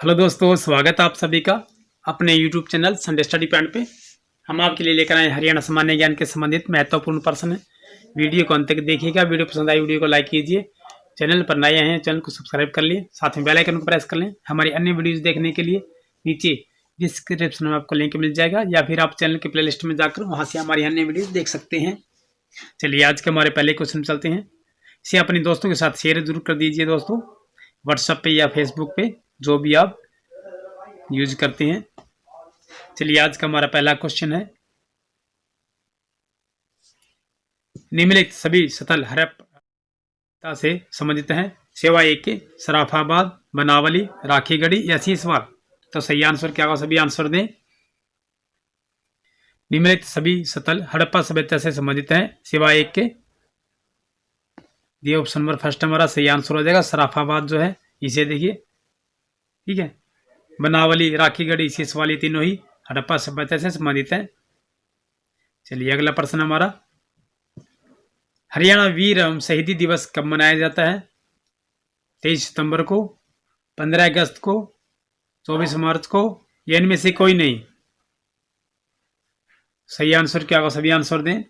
Hello दोस्तों, स्वागत है आप सभी का अपने YouTube channel Sunday study point पे। हम आपके लिए लेकर आए हरियाणा सामान्य ज्ञान के संबंधित महत्वपूर्ण प्रश्न है। वीडियो को अंत तक देखिएगा। वीडियो पसंद आई वीडियो को लाइक कीजिए। चैनल पर नए हैं चैनल को सब्सक्राइब कर लिए, साथ में बेल आइकन को प्रेस कर लें। हमारी अन्य वीडियोज देखने के लिए नीचे डिस्क्रिप्शन में आपको लिंक मिल जाएगा, या फिर आप चैनल के प्ले लिस्ट में जाकर वहाँ से हमारी अन्य वीडियोज देख सकते हैं। चलिए आज के हमारे पहले क्वेश्चन चलते हैं। इसे अपने दोस्तों के साथ शेयर जरूर कर दीजिए दोस्तों, व्हाट्सएप पे या फेसबुक पे, जो भी आप यूज करते हैं। चलिए आज का हमारा पहला क्वेश्चन है, निम्नलिखित सभी स्थल हड़प्पा से संबंधित हैं। सेवा एक के सराफाबाद, बनावली, राखीगढ़ी या सीसवाल। तो सही आंसर क्या होगा, सभी आंसर दें। निम्नलिखित सभी स्थल हड़प्पा सभ्यता से संबंधित हैं। सेवा एक के ये ऑप्शन नंबर फर्स्ट हमारा सही आंसर हो जाएगा। सराफाबाद जो है इसे देखिए, ठीक है। बनावली, राखीगढ़ी, सीसवाली तीनों ही हड़प्पा सभ्यता से संबंधित हैं। चलिए अगला प्रश्न हमारा, हरियाणा वीर एवं शहीदी दिवस कब मनाया जाता है? 23 सितंबर को, 15 अगस्त को, 24 मार्च को, या इनमें से कोई नहीं। सही आंसर क्या होगा, सभी आंसर दें।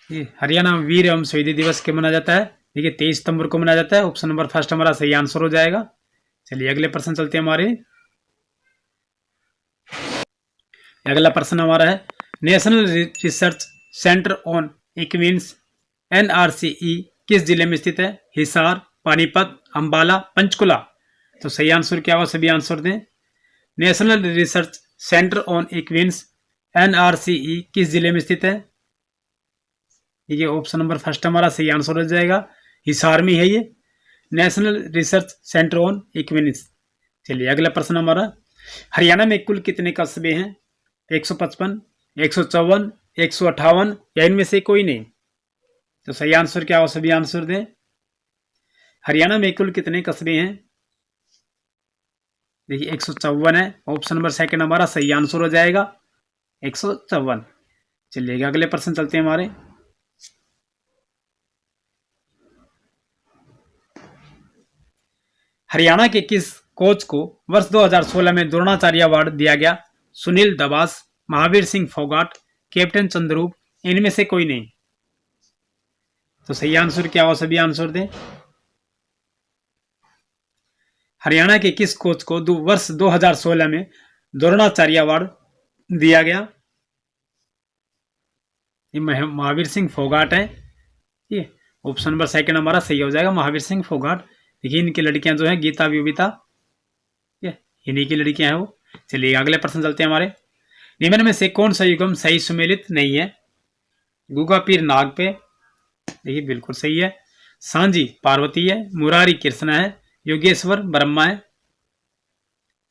हरियाणा वीर एवं शहीदी दिवस कब मनाया जाता है? देखिए 23 सितंबर को मनाया जाता है। ऑप्शन नंबर फर्स्ट हमारा सही आंसर हो जाएगा। चलिए अगले प्रश्न चलते हैं हमारे। अगला प्रश्न हमारा है, national research centre on इक्विन्स NRCE किस जिले में स्थित है? हिसार, पानीपत, अंबाला, पंचकुला। तो सही आंसर क्या होगा, सभी आंसर दें। National research centre on इक्विन्स NRCE किस जिले में स्थित है? ये ऑप्शन नंबर फर्स्ट हमारा सही आंसर हो जाएगा। हिसार में है ये नेशनल रिसर्च सेंटर ऑन इक्विन्स। चलिए अगला प्रश्न हमारा, हरियाणा में कुल कितने कस्बे हैं? 155, 154, 158 या इनमें से कोई नहीं। तो सही आंसर क्या हो, सभी आंसर दें। हरियाणा में कुल कितने कस्बे हैं? देखिए 154 है। ऑप्शन नंबर सेकंड हमारा सही आंसर हो जाएगा, 154। चलिए अगले प्रश्न चलते हैं हमारे। हरियाणा के किस कोच को वर्ष 2016 में द्रोणाचार्य अवार्ड दिया गया? सुनील दबास, महावीर सिंह फोगाट, कैप्टन चंद्रूप, इनमें से कोई नहीं। तो सही आंसर क्या हो, सभी आंसर दें। हरियाणा के किस कोच को वर्ष 2016 में द्रोणाचार्य अवार्ड दिया गया? ये महावीर सिंह फोगाट है। ये ऑप्शन नंबर सेकंड हमारा सही हो जाएगा, महावीर सिंह फोगाट। देखिए इनकी लड़कियां जो है गीता विविता, ये इन्हीं की लड़कियां हैं वो। चलिए अगले प्रश्न चलते हैं हमारे। निम्न में से कौन सा युगम सही सुमेलित नहीं है? गुगा पीर नाग पे, देखिए बिल्कुल सही है। सांझी पार्वती है, मुरारी कृष्ण है, योगेश्वर ब्रह्मा है।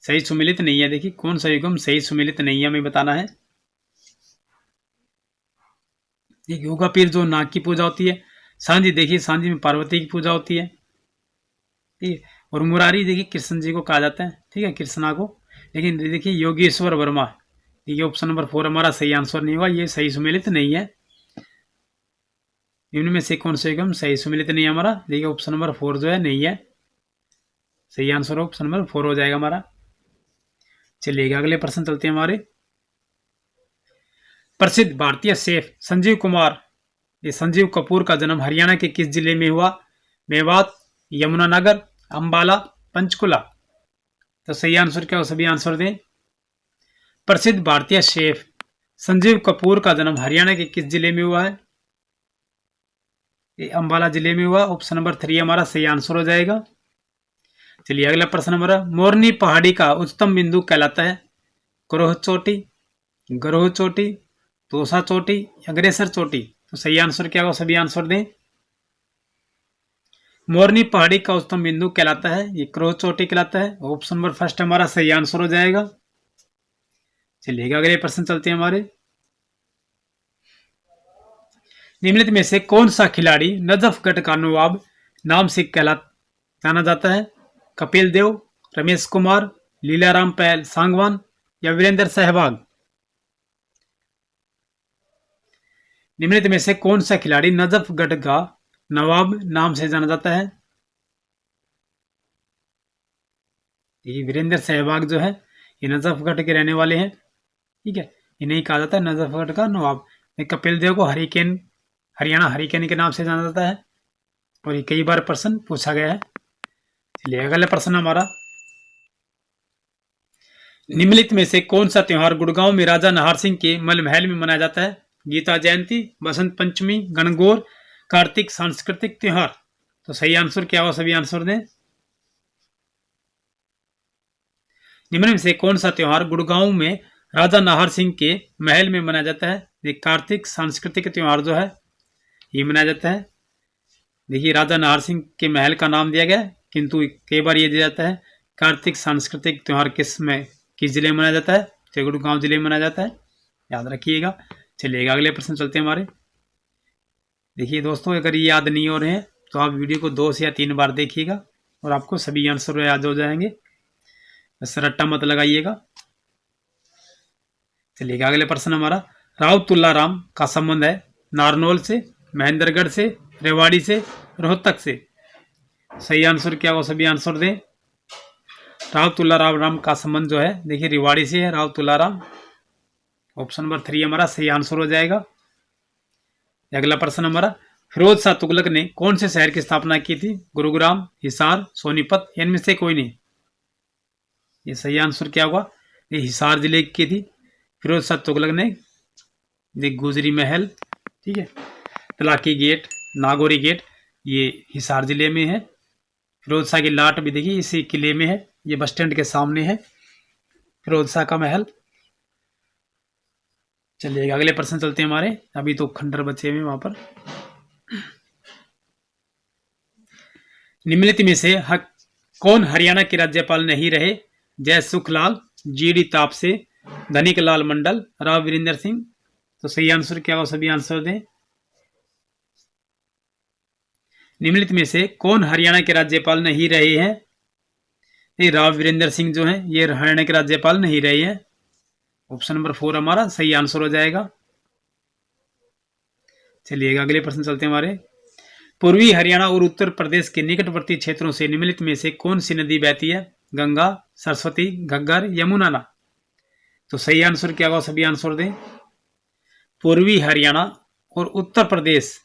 सही सुमेलित नहीं है। देखिए कौन सा युगम सही सुमेलित नहीं है, हमें बताना है। ये गुगा पीर जो नाग की पूजा होती है, सांझी देखिए सांझी में पार्वती की पूजा होती है, ठीक है। और मुरारी देखिए कृष्ण जी को कहा जाता है, ठीक है, कृष्णा को। लेकिन देखिए योगेश्वर वर्मा, ये ऑप्शन नंबर 4 हमारा सही आंसर नहीं होगा, ये सही सुमेलित नहीं है। इनमें से कौन सा युगम सही सुमेलित नहीं है हमारा? देखिए ऑप्शन नंबर 4 जो है नहीं है। सही आंसर ऑप्शन नंबर 4 हो जाएगा हमारा। चलिए अगले प्रश्न चलते हैं हमारे। प्रसिद्ध भारतीय शेफ संजीव कुमार, ये संजीव कपूर का जन्म हरियाणा के किस जिले में हुआ? मेवात, यमुनानगर, अंबाला, पंचकुला। तो सही आंसर क्या हो, सभी आंसर दें। प्रसिद्ध भारतीय शेफ संजीव कपूर का जन्म हरियाणा के किस जिले में हुआ है? ये अंबाला जिले में हुआ। ऑप्शन नंबर 3 हमारा सही आंसर हो जाएगा। चलिए अगला प्रश्न हमारा, मोरनी पहाड़ी का उच्चतम बिंदु कहलाता है? क्रोह चोटी, ग्रोह चोटी, तोसा चोटी, अग्रेसर चोटी। तो सही आंसर क्या होगा, सभी आंसर दें। मोरनी पहाड़ी का उच्चतम बिंदु कहलाता है, ये क्रोह चोटी कहलाता है। ऑप्शन नंबर फर्स्ट हमारा सही आंसर हो जाएगा। चलिए अगले प्रश्न चलते हैं हमारे। निम्नलिखित में से कौन सा खिलाड़ी नजफगढ़ का नवाब नाम से जाना जाता है? कपिल देव, रमेश कुमार, लीलाराम पैल सांगवान या वीरेंद्र सहवाग। निम्नलिखित में से कौन सा खिलाड़ी नजफगढ़ का नवाब नाम से जाना जाता है? देखिए वीरेंद्र सहवाग जो है ये नजफगढ़ के रहने वाले हैं, ठीक है। इन्हें कहा जाता है नजफगढ़ का नवाब। कपिल देव को हरियाणा हरिकेन के नाम से जाना जाता है, और ये कई बार प्रश्न पूछा गया है। चलिए अगला प्रश्न हमारा, निम्नलिखित में से कौन सा त्योहार गुड़गांव में राजा नाहर सिंह के मल महल में मनाया जाता है? गीता जयंती, बसंत पंचमी, गणगौर, कार्तिक सांस्कृतिक त्योहार। तो सही आंसर क्या होगा, सभी आंसर दें। निम्न में से कौन सा त्योहार गुड़गांव में राजा नाहर सिंह के महल में मनाया जाता है? देखिए कार्तिक सांस्कृतिक त्योहार जो है ये मनाया जाता है। देखिए राजा नाहर सिंह के महल का नाम दिया गया, किंतु कई बार ये दिया जाता है कार्तिक सांस्कृतिक त्योहार किस जिले में मनाया जाता है? तो गुड़गांव जिले में मनाया जाता है, याद रखिएगा। चलिए अगले प्रश्न चलते हैं हमारे। देखिए दोस्तों, अगर ये याद नहीं हो रहे हैं तो आप वीडियो को 2 से या 3 बार देखिएगा और आपको सभी आंसर याद हो जाएंगे, बस रट्टा मत लगाइएगा। चलिए अगले प्रश्न हमारा, राव तुल्लाराम का संबंध है नारनौल से, महेंद्रगढ़ से, रेवाड़ी से, रोहतक से। सही आंसर क्या हो, सभी आंसर दें। राव तुल्लाराम का संबंध जो है देखिए रेवाड़ी से है, राव तुल्लाराम। ऑप्शन नंबर 3 हमारा सही आंसर हो जाएगा। अगला प्रश्न हमारा, फिरोज शाह तुगलक ने कौन से शहर की स्थापना की थी? गुरुग्राम, हिसार, सोनीपत, इनमें से कोई नहीं। ये सही आंसर क्या होगा, ये हिसार जिले की थी फिरोज शाह तुगलक ने। देख गुजरी महल, ठीक है, तलाकी गेट, नागौरी गेट, ये हिसार जिले में है। फिरोज शाह की लाट भी देखिए इसी किले में है, ये बस स्टैंड के सामने है फिरोज शाह का महल। चलिए अगले प्रश्न चलते हैं हमारे, अभी तो खंडर बचे हुए वहां पर। निम्नलिखित में से कौन हरियाणा के राज्यपाल नहीं रहे? जय सुखलाल, जीडी तापसे, धनिक लाल मंडल, राव वीरेंद्र सिंह। तो सही आंसर क्या हो, सभी आंसर दें। निम्नलिखित में से कौन हरियाणा के राज्यपाल नहीं रहे हैं? ये राव वीरेंद्र सिंह जो हैं ये हरियाणा के राज्यपाल नहीं रहे हैं। ऑप्शन नंबर 4 हमारा सही आंसर हो जाएगा। चलिए अगले प्रश्न चलते हैं हमारे। पूर्वी हरियाणा और उत्तर प्रदेश के निकटवर्ती क्षेत्रों से निम्नलिखित में से कौन सी नदी बहती है? गंगा, सरस्वती, घग्गर, यमुना। तो सही आंसर क्या होगा, सभी आंसर दें। पूर्वी हरियाणा और उत्तर प्रदेश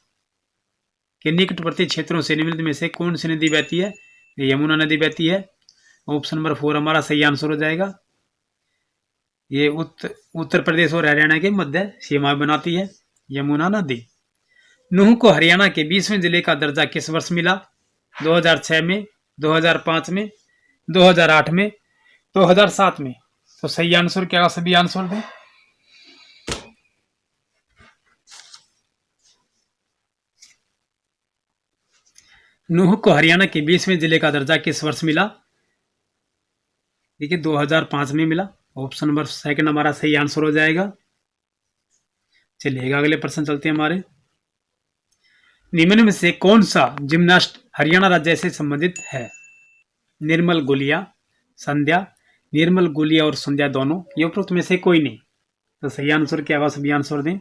के निकटवर्ती क्षेत्रों से निम्नलिखित में से कौन सी नदी बहती है? यमुना नदी बहती है। ऑप्शन नंबर 4 हमारा सही आंसर हो जाएगा। ये उत्तर प्रदेश और हरियाणा के मध्य सीमा बनाती है यमुना नदी। नूह को हरियाणा के 20वें जिले का दर्जा किस वर्ष मिला? 2006 में, 2005 में, 2008 में, 2007 में। तो सही आंसर क्या, सभी आंसर दें। नूह को हरियाणा के 20वें जिले का दर्जा किस वर्ष मिला? देखिए 2005 में मिला। ऑप्शन नंबर 2 हमारा सही आंसर हो जाएगा। चलिए अगले प्रश्न चलते हैं हमारे। निम्न में से कौन सा जिम्नास्ट हरियाणा राज्य से संबंधित है? निर्मल गुलिया, संध्या, निर्मल गुलिया और संध्या दोनों, ये उपरोक्त में से कोई नहीं। तो सही आंसर क्या होगा, सभी आंसर दें।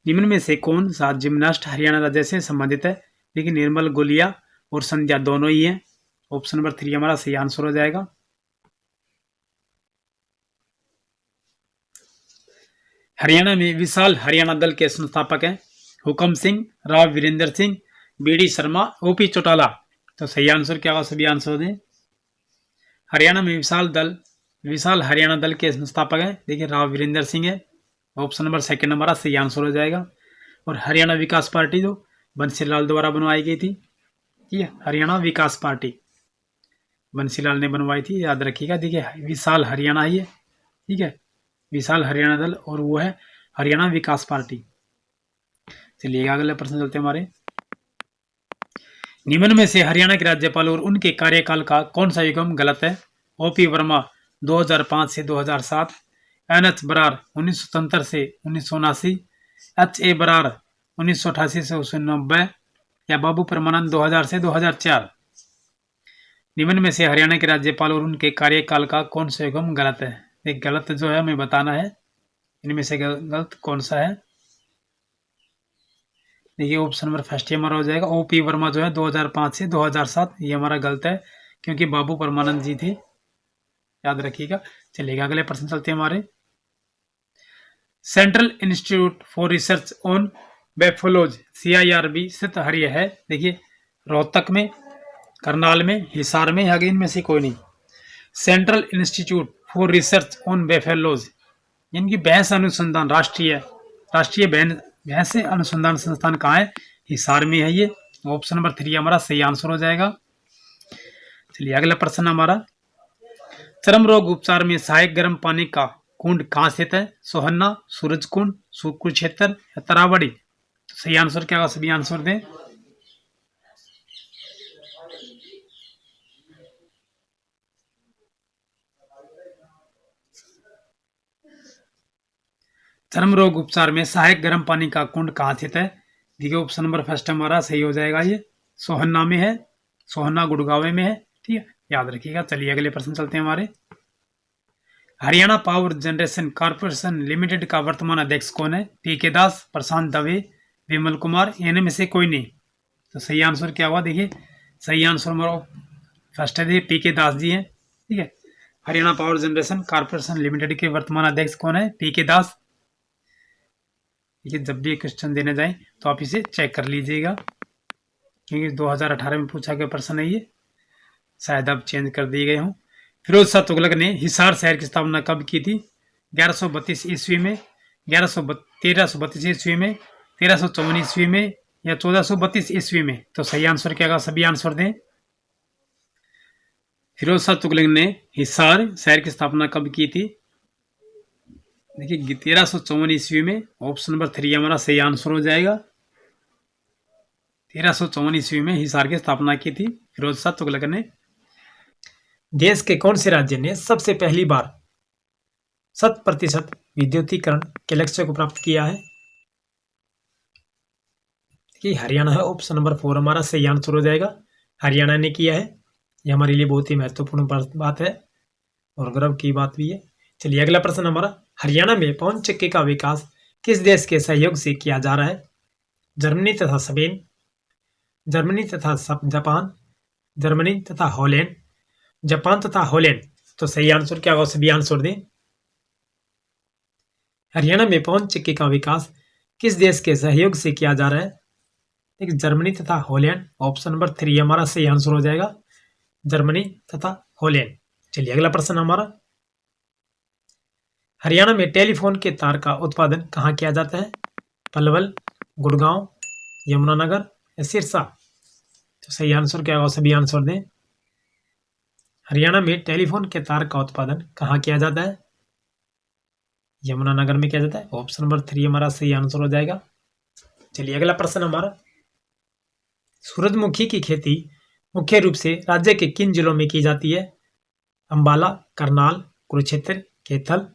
निम्न में से कौन सा जिम्नास्ट हरियाणा राज्य से संबंधित है? देखिए निर्मल गुलिया और संध्या दोनों ही है। ऑप्शन नंबर 3 हमारा सही आंसर हो जाएगा। हरियाणा में विशाल हरियाणा दल के संस्थापक हैं हुकम सिंह, राव वीरेंद्र सिंह, बीडी शर्मा, ओपी चौटाला। तो सही आंसर क्या होगा, सभी आंसर दें। हरियाणा में विशाल हरियाणा दल के संस्थापक हैं देखिए राव वीरेंद्र सिंह है। ऑप्शन नंबर 2 हमारा सही आंसर हो जाएगा। और हरियाणा विकास पार्टी जो बंसीलाल द्वारा बनवाई गई थी, ठीक है, हरियाणा विकास पार्टी बंसीलाल ने बनवाई थी, याद रखिएगा। देखिए विशाल हरियाणा है ये, ठीक है, विशाल हरियाणा दल, और वो है हरियाणा विकास पार्टी। चलिए अगले प्रश्न चलते हैं हमारे। निम्न में से हरियाणा के राज्यपाल और उनके कार्यकाल का कौन सा युग्म गलत है? ओपी वर्मा 2005 से 2007, NH बरार 1977 से 1979, HA बरार 1988 से 1990, या बाबू परमानंद 2000 से 2004। निम्न में से हरियाणा के राज्यपाल और उनके कार्यकाल का कौन सा युग्म गलत है? एक गलत जो है हमें बताना है, इनमें से गलत कौन सा है। देखिए ऑप्शन नंबर 1 हमारा हो जाएगा। ओपी वर्मा जो है 2005 से 2007, ये हमारा गलत है, क्योंकि बाबू परमानंद जी थे, याद रखिएगा। चलिएगा अगले प्रश्न चलते हैं हमारे। Central institute for research on buffaloes CIRB स्थित हरिय है, देखिए रोहतक में, करनाल में, हिसार में, आगे इनमें से कोई नहीं। Central institute for research on buffaloes यानी कि भैंस अनुसंधान, राष्ट्रीय भैंस अनुसंधान संस्थान कहाँ है? हिसार में है ये। ऑप्शन नंबर 3 हमारा सही आंसर हो जाएगा। चलिए अगला प्रश्न हमारा, चर्म रोग उपचार में सहायक गर्म पानी का कुंड कहाँ स्थित है? सोहन्ना, सूरज कुंड, कुरुक्षेत्र या तरावड़ी? तो सही आंसर क्या होगा? सभी आंसर दें। चर्म रोग उपचार में सहायक गर्म पानी का कुंड कहाँ स्थित है? देखिए ऑप्शन नंबर फर्स्ट हमारा सही हो जाएगा, ये सोहन्ना में है, सोहन्ना गुड़गांव में है, ठीक है, याद रखिएगा। चलिए अगले प्रश्न चलते हैं हमारे। Haryana power generation corporation limited का वर्तमान अध्यक्ष कौन है? PK दास, प्रशांत दवे, विमल कुमार, इनमें से कोई नहीं। तो सही आंसर क्या हुआ? देखिए सही आंसर हमारा फर्स्ट है, देखिए PK दास जी हैं, ठीक है। Haryana power generation corporation limited के वर्तमान अध्यक्ष कौन है? PK दास। देखिए जब भी क्वेश्चन देने जाए तो आप इसे चेक कर लीजिएगा, क्योंकि 2018 में पूछा गया प्रश्न है ये, शायद अब चेंज कर दिए गए हों। फिरोज शाह तुगलक ने हिसार शहर की स्थापना कब की थी? 1132 ईस्वी में, 1332 ईस्वी में, 1354 ईस्वी में या 1432 ईस्वी में? तो सही आंसर क्या होगा? सभी आंसर दें। फिरोज शाह तुगलक ने हिसार शहर की स्थापना कब की थी? देखिए 1354 ईस्वी में। ऑप्शन नंबर 3 हमारा सही आंसर हो जाएगा। 1354 ईस्वी में हिसार की स्थापना की थी फिरोज शाह तुगलक ने। देश के कौन से राज्य ने सबसे पहली बार 100% विद्युतीकरण के लक्ष्य को प्राप्त किया है? कि हरियाणा है। ऑप्शन नंबर 4 हमारा सही आंसर हो जाएगा, हरियाणा ने किया है। यह हमारे लिए बहुत ही महत्वपूर्ण बात है और गर्व की बात भी है। चलिए अगला प्रश्न हमारा, हरियाणा में पवन चक्की का विकास किस देश के सहयोग से किया जा रहा है? जर्मनी तथा स्पेन, जर्मनी तथा जापान, जर्मनी तथा हॉलैंड, जापान तथा हॉलैंड? तो सही आंसर क्या होगा? सभी आंसर दें। हरियाणा में पवन चक्की का विकास किस देश के सहयोग से किया जा रहा है? एक जर्मनी तथा हॉलैंड। ऑप्शन नंबर 3 हमारा सही आंसर हो जाएगा, जर्मनी तथा हॉलैंड। चलिए अगला प्रश्न हमारा, हरियाणा में टेलीफोन के तार का उत्पादन कहाँ किया जाता है? पलवल, गुड़गांव, यमुनानगर या सिरसा? तो सही आंसर क्या होगा? सभी आंसर दें। हरियाणा में टेलीफोन के तार का उत्पादन कहाँ किया जाता है? यमुनानगर में किया जाता है। ऑप्शन नंबर 3 हमारा सही आंसर हो जाएगा। चलिए अगला प्रश्न हमारा, सूरजमुखी की खेती मुख्य रूप से राज्य के किन जिलों में की जाती है? अंबाला, करनाल, कुरुक्षेत्र, कैथल,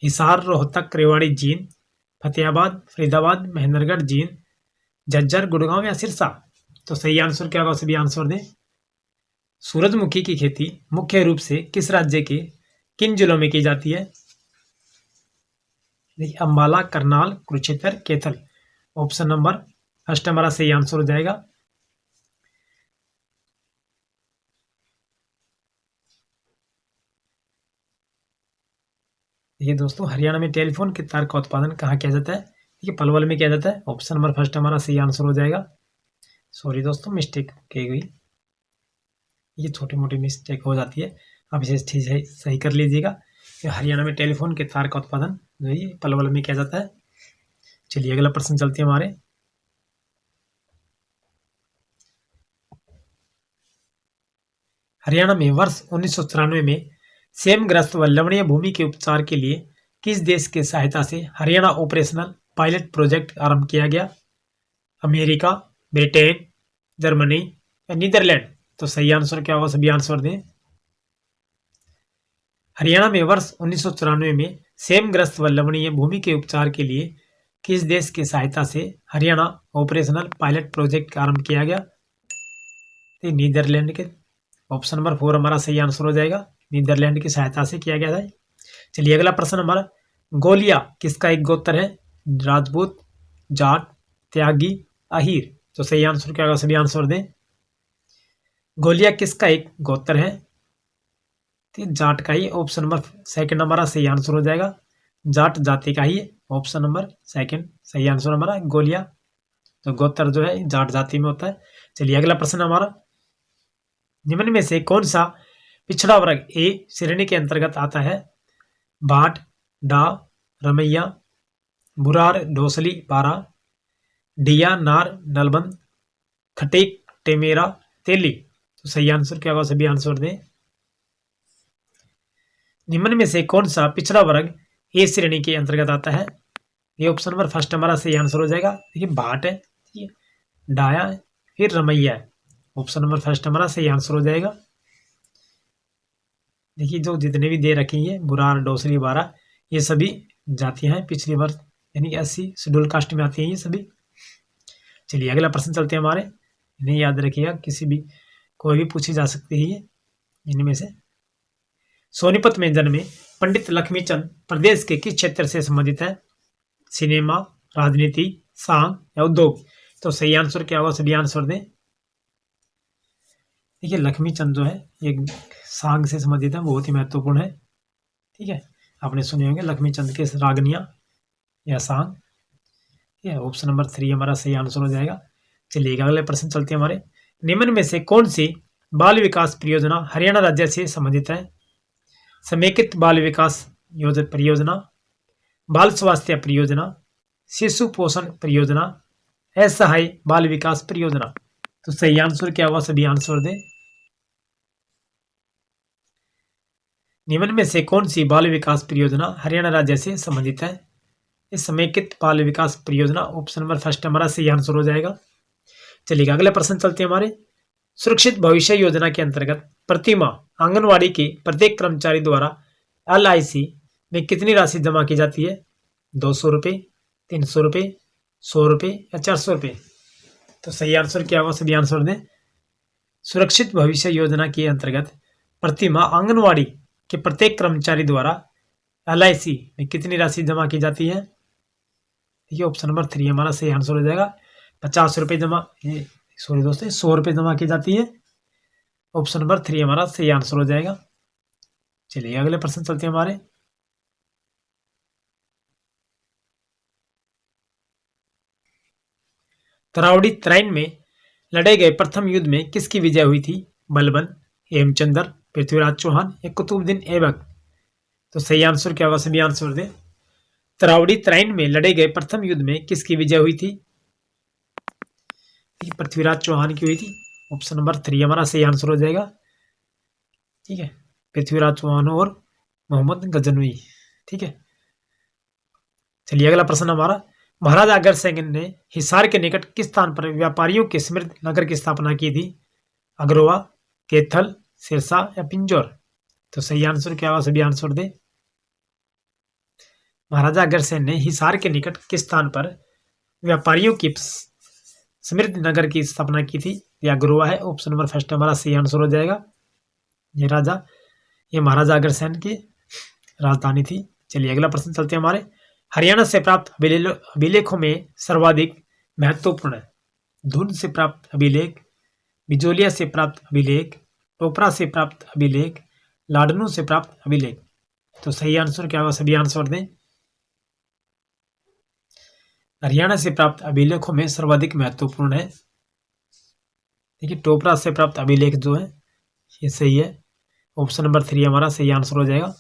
हिसार, रोहतक, रेवाड़ी, जींद, फतेहाबाद, फरीदाबाद, महेंद्रगढ़, जींद, झज्जर, गुड़गांव या सिरसा? तो सही आंसर क्या होगा? सभी आंसर दें। सूरजमुखी की खेती मुख्य रूप से किस राज्य के किन जिलों में की जाती है? देखिए Ambala, Karnal, Kurukshetra, Kaithal. Option number first हमारा सही आंसर हो जाएगा। देखिए दोस्तों, हरियाणा में टेलीफोन के तार का उत्पादन कहाँ किया जाता है? देखिए पलवल में किया जाता है। ऑप्शन नंबर फर्स्ट हमारा सही आंसर हो जाएगा। सॉरी दोस्तों, मिस्टेक की गई, ये छोटी मोटी मिस्टेक हो जाती है, आप इसे ठीक है सही कर लीजिएगा। हरियाणा में टेलीफोन के तार का उत्पादन जो है पलवल में किया जाता है। चलिए अगला प्रश्न चलते हैं हमारे, हरियाणा में वर्ष 1994 में सेमग्रस्त व लवणीय भूमि के उपचार के लिए किस देश की सहायता से हरियाणा ऑपरेशनल पायलट प्रोजेक्ट आरंभ किया गया? अमेरिका, ब्रिटेन, जर्मनी या नीदरलैंड? तो सही आंसर क्या होगा? सभी आंसर दें। हरियाणा में वर्ष 1994 में सेमग्रस्त व लवणीय भूमि के उपचार के लिए किस देश की सहायता से हरियाणा ऑपरेशनल पायलट प्रोजेक्ट आरंभ किया गया? नीदरलैंड के। ऑप्शन नंबर 4 हमारा सही आंसर हो जाएगा, नीदरलैंड की सहायता से किया गया था। चलिए अगला प्रश्न हमारा, गोलिया किसका एक गोत्र है? राजपूत, जाट, त्यागी, अहीर? तो सही आंसर क्या होगा? सभी आंसर दें। गोलिया किसका एक गोत्र है? तो जाट का ही, ऑप्शन नंबर सेकंड हमारा सही आंसर हो जाएगा। जाट जाति का ही ऑप्शन नंबर सेकंड सही आंसर हमारा गोलिया। तो गोत्र जो है जाट जाति में होता है। चलिए अगला प्रश्न हमारा, निम्न में से कौन सा पिछड़ा वर्ग ए श्रेणी के अंतर्गत आता है? भाट, डा, रमैया, बुरार, डोसली, बारा, डिया, नार, नलबंद, खटेक, टेमेरा, तेली। तो सही आंसर क्या होगा? सभी आंसर दें। निम्न में से कौन सा पिछड़ा वर्ग ए श्रेणी के अंतर्गत आता है? ये ऑप्शन नंबर फर्स्ट हमारा सही आंसर हो जाएगा। देखिए भाट है, ठीक है, डाया है, फिर रमैया है। ऑप्शन नंबर फर्स्ट हमारा सही आंसर हो जाएगा। देखिए जो जितने भी दे रखी है बुरार, डोसली, बारा, ये सभी जातियां हैं पिछड़ी वर्ग यानी कि 80 शेड्यूल कास्ट में आती हैं ये सभी। चलिए अगला प्रश्न चलते हैं हमारे, इन्हें याद रखिएगा, किसी भी कोई भी पूछी जा सकती है ये इनमें से। सोनीपत में जन्मे पंडित लक्ष्मीचंद प्रदेश के किस क्षेत्र से संबंधित है? सिनेमा, राजनीति, सांग या उद्योग। तो सही आंसर क्या होगा? सभी आंसर दें। देखिए लक्ष्मीचंद जो है ये सांग से संबंधित है, बहुत ही महत्वपूर्ण है। ठीक है, आपने सुने होंगे लक्ष्मीचंद के रागनिया या सांग। ठीक है, ऑप्शन नंबर 3 हमारा सही आंसर हो जाएगा। चलिए अगले प्रश्न चलते हैं हमारे, निम्न में से कौन सी बाल विकास परियोजना हरियाणा राज्य से संबंधित है? समेकित बाल विकास परियोजना, बाल स्वास्थ्य परियोजना, शिशु पोषण परियोजना, असहाय बाल विकास परियोजना। तो सही आंसर क्या होगा? सभी आंसर दें। निम्न में से कौन सी बाल विकास परियोजना हरियाणा राज्य से संबंधित है? इस समेकित बाल विकास परियोजना, ऑप्शन नंबर फर्स्ट हमारा सही आंसर हो जाएगा। चलिए अगले प्रश्न चलते हैं हमारे, सुरक्षित भविष्य योजना के अंतर्गत प्रति माह आंगनवाड़ी के प्रत्येक कर्मचारी द्वारा LIC में कितनी राशि जमा की जाती है? 200 रुपये, 300 रुपये, 100 रुपये या 400 रुपये। तो सही आंसर क्या होगा? सभी आंसर दें। सुरक्षित भविष्य योजना के अंतर्गत प्रति माह आंगनवाड़ी के प्रत्येक कर्मचारी द्वारा LIC में कितनी राशि जमा की जाती है? देखिए ऑप्शन नंबर 3 हमारा सही आंसर हो जाएगा। 50 रुपये जमा, सॉरी दोस्तों, 100 रुपये जमा की जाती है। ऑप्शन नंबर 3 हमारा सही आंसर हो जाएगा। चलिए अगले प्रश्न चलते हैं हमारे, तरावड़ी तराइन में लड़े गए प्रथम युद्ध में किसकी विजय हुई थी? बलबन, हेमचंद्र, पृथ्वीराज चौहान या कुतुबुद्दीन ऐबक। तो सही आंसर क्या होगा? सभी आंसर दें। तरावड़ी तराइन में लड़े गए प्रथम युद्ध में किसकी विजय हुई थी? पृथ्वीराज चौहान की हुई थी। ऑप्शन नंबर 3 हमारा सही आंसर हो जाएगा। ठीक है, पृथ्वीराज चौहान और मोहम्मद गजनवी। ठीक है, चलिए अगला प्रश्न हमारा, महाराजा अग्रसेन ने हिसार के निकट किस स्थान पर व्यापारियों के समृद्ध नगर की स्थापना की थी? अग्रोवा, कैथल, सिरसा या पिंजौर। तो सही आंसर क्या होगा? सभी आंसर दे। महाराजा अग्रसेन ने हिसार के निकट किस स्थान पर व्यापारियों की समृद्ध नगर की स्थापना की थी? यह अग्रोवा है। ऑप्शन नंबर फर्स्ट हमारा सही आंसर हो जाएगा। ये महाराजा अग्रसेन की राजधानी थी। चलिए अगला प्रश्न चलते हैं हमारे, हरियाणा से प्राप्त अभिलेखों में सर्वाधिक महत्वपूर्ण है? धुन से प्राप्त अभिलेख, बिजोलिया से प्राप्त अभिलेख, टोपरा से प्राप्त अभिलेख, लाडनू से प्राप्त अभिलेख। तो सही आंसर क्या होगा? सभी आंसर दें। हरियाणा से प्राप्त अभिलेखों में सर्वाधिक महत्वपूर्ण है, देखिए टोपरा से प्राप्त अभिलेख जो है ये सही है। ऑप्शन नंबर 3 हमारा सही आंसर हो जाएगा।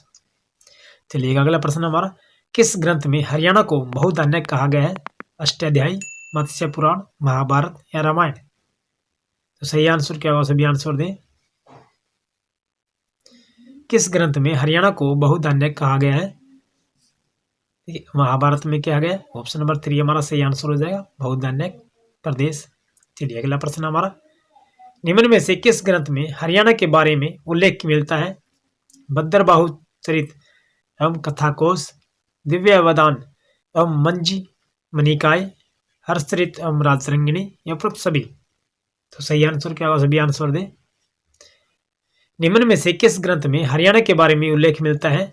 चलिए अगला प्रश्न हमारा, किस ग्रंथ में हरियाणा को बहुधान्य कहा गया है? अष्टाध्यायी, मत्स्य पुराण, महाभारत या रामायण। तो सही आंसर क्या होगा? सभी आंसर दें। किस ग्रंथ में हरियाणा को बहुधान्य कहा गया है? महाभारत में क्या गया? ऑप्शन नंबर 3 हमारा सही आंसर हो जाएगा, बहुधान्य प्रदेश। चलिए अगला प्रश्न हमारा, निम्न में से किस ग्रंथ में हरियाणा के बारे में उल्लेख मिलता है? भद्रबाहु चरित एवं कथाकोश, दिव्य अवदान एवं मंजी मनिकाय, हर्षचरित एवं राजरंगिणी या उपरोक्त सभी। तो सही आंसर क्या होगा? सभी आंसर दें। निम्न में से किस ग्रंथ में हरियाणा के बारे में उल्लेख मिलता है?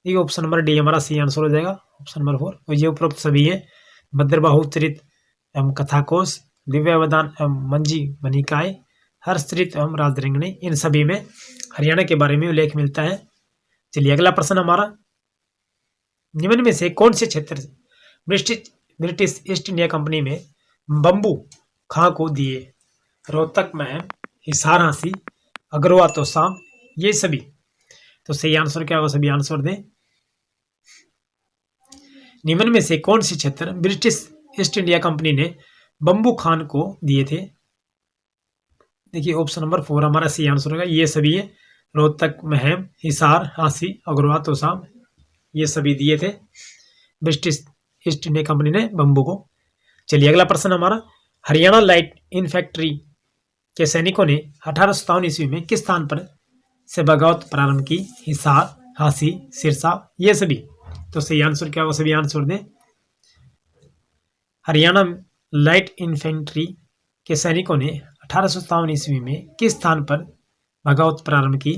ये ऑप्शन नंबर डी हमारा सही आंसर हो जाएगा। ऑप्शन नंबर 4, और ये उपरोक्त सभी है, भद्रबाहु चरित एवं कथाकोश, दिव्य अवदान एवं मंजी मनिकाय, हर्षचरित एवं राजरंगिणी, इन सभी में हरियाणा के बारे में उल्लेख मिलता है। चलिए अगला प्रश्न हमारा, निम्न में से कौन से क्षेत्र ब्रिटिश ईस्ट इंडिया कंपनी में बम्बू खां को दिए? रोहतक, महम, हिसार, हांसी, अग्रवा, तोशाम, ये सभी। तो सही आंसर क्या होगा, सभी आंसर दें। निम्न में से कौन से क्षेत्र ब्रिटिश ईस्ट इंडिया कंपनी ने बम्बू खान को दिए थे? देखिए ऑप्शन नंबर 4 हमारा सही आंसर होगा, ये सभी है। रोहतक, महम, हिसार, हांसी, अग्रवा, तोशाम, ये सभी दिए थे ब्रिटिश ईस्ट इंडिया कंपनी ने बम्बू को। चलिए अगला प्रश्न हमारा, हरियाणा लाइट इन्फैंट्री के सैनिकों ने 1857 ईस्वी में किस स्थान पर से बगावत प्रारंभ की? हिसार, हांसी, सिरसा, ये सभी। तो सही आंसर क्या होगा, सभी आंसर दें। हरियाणा लाइट इन्फेंट्री के सैनिकों ने 1857 ईस्वी में किस स्थान पर बगावत प्रारंभ की?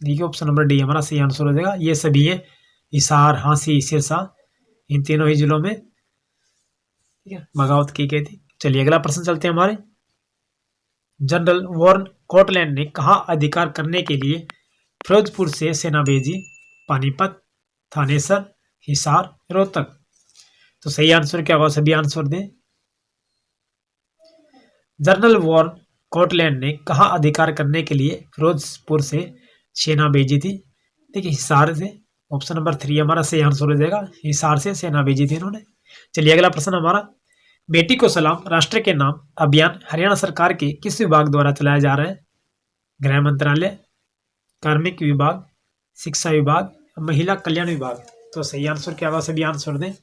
देखिए ऑप्शन नंबर डी हमारा सही आंसर हो जाएगा, ये सभी है। हिसार, हांसी, सिरसा, इन तीनों ही जिलों में ठीक है बगावत की गई थी। चलिए अगला प्रश्न चलते हैं हमारे, जनरल वॉरेन कोटलैंड ने कहाँ अधिकार करने के लिए फिरोजपुर से सेना भेजी? पानीपत, थानेसर, हिसार, रोहतक। तो सही आंसर क्या होगा, सभी आंसर दें। जनरल वॉरेन कोटलैंड ने कहाँ अधिकार करने के लिए फिरोजपुर से सेना भेजी थी? देखिए हिसार से, ऑप्शन नंबर 3 हमारा सही आंसर हो जाएगा, हिसार से सेना भेजी थी इन्होंने। चलिए अगला प्रश्न हमारा, बेटी को सलाम राष्ट्र के नाम अभियान हरियाणा सरकार के किस विभाग द्वारा चलाया जा रहा है? गृह मंत्रालय, कार्मिक विभाग, शिक्षा विभाग, महिला कल्याण विभाग। तो सही आंसर क्या होगा, सभी आंसर दें।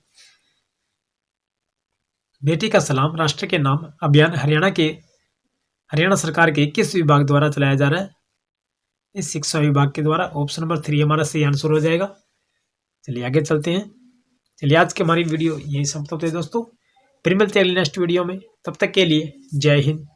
बेटी का सलाम राष्ट्र के नाम अभियान हरियाणा सरकार के किस विभाग द्वारा चलाया जा रहा है? इस शिक्षा विभाग के द्वारा। ऑप्शन नंबर 3 हमारा सही आंसर हो जाएगा। चलिए आगे चलते हैं। चलिए आज की हमारी वीडियो यही समाप्त होती है दोस्तों, फिर मिलते हैं अगली नेक्स्ट वीडियो में। तब तक के लिए जय हिंद।